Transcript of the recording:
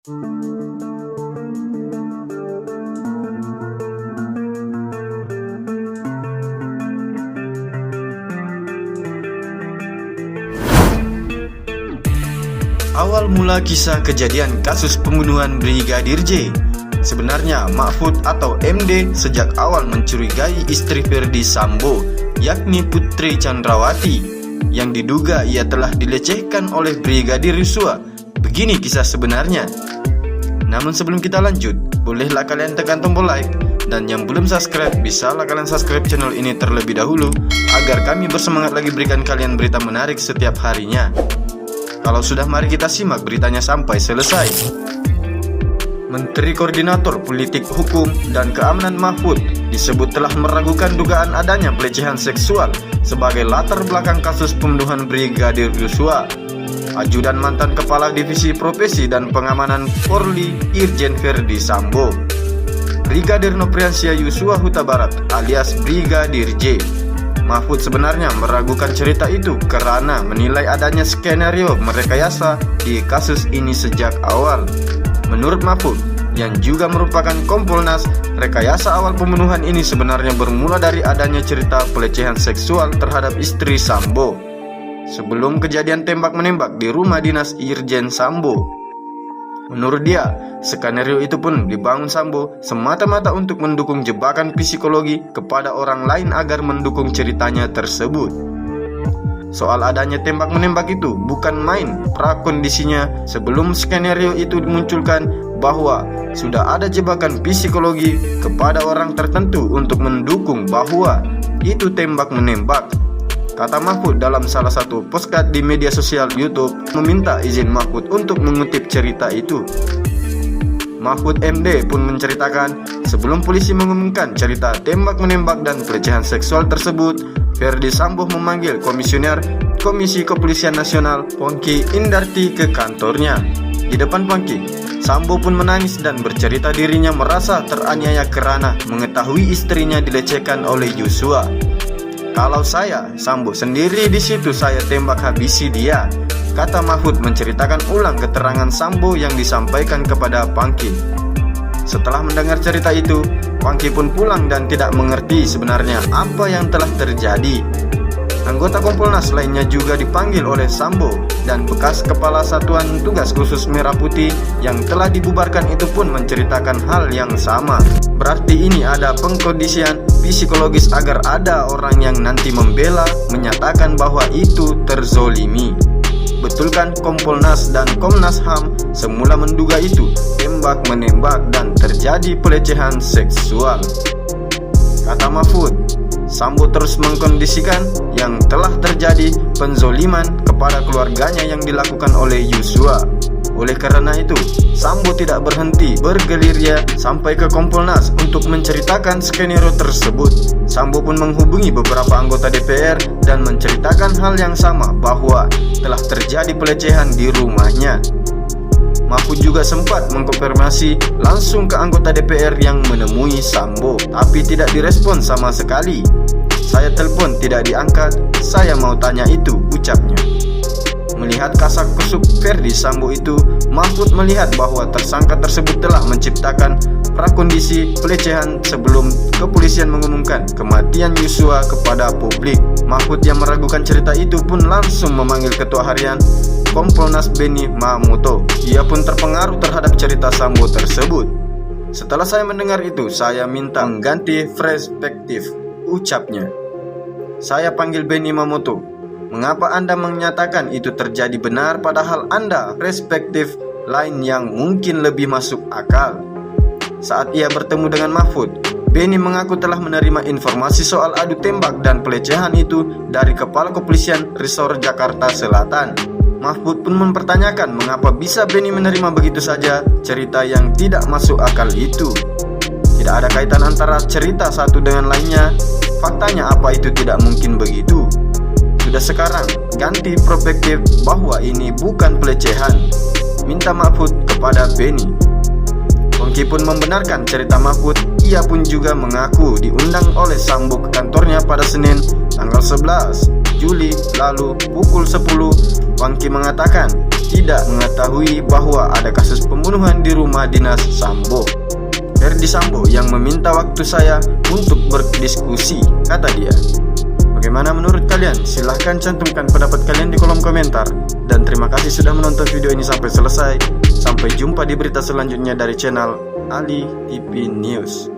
Awal mula kisah kejadian kasus pembunuhan Brigadir J. Sebenarnya Mahfud atau MD sejak awal mencurigai istri Ferdi Sambo, yakni Putri Chandrawati, yang diduga ia telah dilecehkan oleh Brigadir Yosua. Begini kisah sebenarnya. Namun sebelum kita lanjut, bolehlah kalian tekan tombol like, dan yang belum subscribe, bisalah kalian subscribe channel ini terlebih dahulu, agar kami bersemangat lagi berikan kalian berita menarik setiap harinya. Kalau sudah, mari kita simak beritanya sampai selesai. Menteri Koordinator Politik Hukum dan Keamanan Mahfud disebut telah meragukan dugaan adanya pelecehan seksual sebagai latar belakang kasus pembunuhan Brigadir Yosua. Ajudan mantan Kepala Divisi Profesi dan Pengamanan Polri Irjen Ferdi Sambo, Brigadir Nopriansyah Yosua Huta Barat alias Brigadir J. Mahfud sebenarnya meragukan cerita itu karena menilai adanya skenario merekayasa di kasus ini sejak awal. Menurut Mahfud, yang juga merupakan Kompolnas, rekayasa awal pembunuhan ini sebenarnya bermula dari adanya cerita pelecehan seksual terhadap istri Sambo sebelum kejadian tembak-menembak di rumah dinas Irjen Sambo. Menurut dia, skenario itu pun dibangun Sambo semata-mata untuk mendukung jebakan psikologi kepada orang lain agar mendukung ceritanya tersebut. Soal adanya tembak-menembak itu bukan main, prakondisinya sebelum skenario itu dimunculkan bahwa sudah ada jebakan psikologi kepada orang tertentu untuk mendukung bahwa itu tembak-menembak. Kata Mahfud dalam salah satu postcard di media sosial YouTube, meminta izin Mahfud untuk mengutip cerita itu. Mahfud MD pun menceritakan, sebelum polisi mengumumkan cerita tembak-menembak dan pelecehan seksual tersebut, Ferdi Sambo memanggil Komisioner Komisi Kepolisian Nasional Pongki Indarti ke kantornya. Di depan Pongki, Sambo pun menangis dan bercerita dirinya merasa teraniaya karena mengetahui istrinya dilecehkan oleh Yosua. Kalau saya, Sambo sendiri di situ saya tembak habisi dia, kata Mahfud menceritakan ulang keterangan Sambo yang disampaikan kepada Pangki. Setelah mendengar cerita itu, Pangki pun pulang dan tidak mengerti sebenarnya apa yang telah terjadi. Anggota Kompolnas lainnya juga dipanggil oleh Sambo, dan bekas Kepala Satuan Tugas Khusus Merah Putih yang telah dibubarkan itu pun menceritakan hal yang sama. Berarti ini ada pengkondisian psikologis agar ada orang yang nanti membela, menyatakan bahwa itu terzolimi. Betulkan Kompolnas dan Komnas HAM semula menduga itu tembak-menembak dan terjadi pelecehan seksual. Kata Mahfud, Sambo terus mengkondisikan yang telah terjadi penzoliman kepada keluarganya yang dilakukan oleh Yosua. Oleh karena itu, Sambo tidak berhenti bergelirnya sampai ke Kompolnas untuk menceritakan skenario tersebut. Sambo pun menghubungi beberapa anggota DPR dan menceritakan hal yang sama bahwa telah terjadi pelecehan di rumahnya. Mahfud juga sempat mengkonfirmasi langsung ke anggota DPR yang menemui Sambo, tapi tidak direspon sama sekali. Saya telepon tidak diangkat, saya mau tanya itu, ucapnya. Melihat kasak kusuk Ferdi Sambo itu, Mahfud melihat bahwa tersangka tersebut telah menciptakan prakondisi pelecehan sebelum kepolisian mengumumkan kematian Yosua kepada publik. Mahfud yang meragukan cerita itu pun langsung memanggil Ketua Harian Kompolnas Beni Mamoto. Ia pun terpengaruh terhadap cerita Sambo tersebut. Setelah saya mendengar itu, saya minta mengganti perspektif, ucapnya. Saya panggil Beni Mamoto. Mengapa Anda menyatakan itu terjadi benar padahal Anda perspektif lain yang mungkin lebih masuk akal? Saat ia bertemu dengan Mahfud, Beni mengaku telah menerima informasi soal adu tembak dan pelecehan itu dari Kepala Kepolisian Resor Jakarta Selatan. Mahfud pun mempertanyakan mengapa bisa Beni menerima begitu saja cerita yang tidak masuk akal itu. Tidak ada kaitan antara cerita satu dengan lainnya. Faktanya apa itu tidak mungkin begitu. Sudah sekarang ganti perspektif bahwa ini bukan pelecehan, minta Mahfud kepada Beni. Pongki pun membenarkan cerita Mahfud. Ia pun juga mengaku diundang oleh Sambo ke kantornya pada Senin tanggal 11 Juli lalu pukul 10, Wangki mengatakan tidak mengetahui bahwa ada kasus pembunuhan di rumah dinas Sambo. Ferdi Sambo yang meminta waktu saya untuk berdiskusi, kata dia. Bagaimana menurut kalian? Silahkan cantumkan pendapat kalian di kolom komentar. Dan terima kasih sudah menonton video ini sampai selesai. Sampai jumpa di berita selanjutnya dari channel Ali TV News.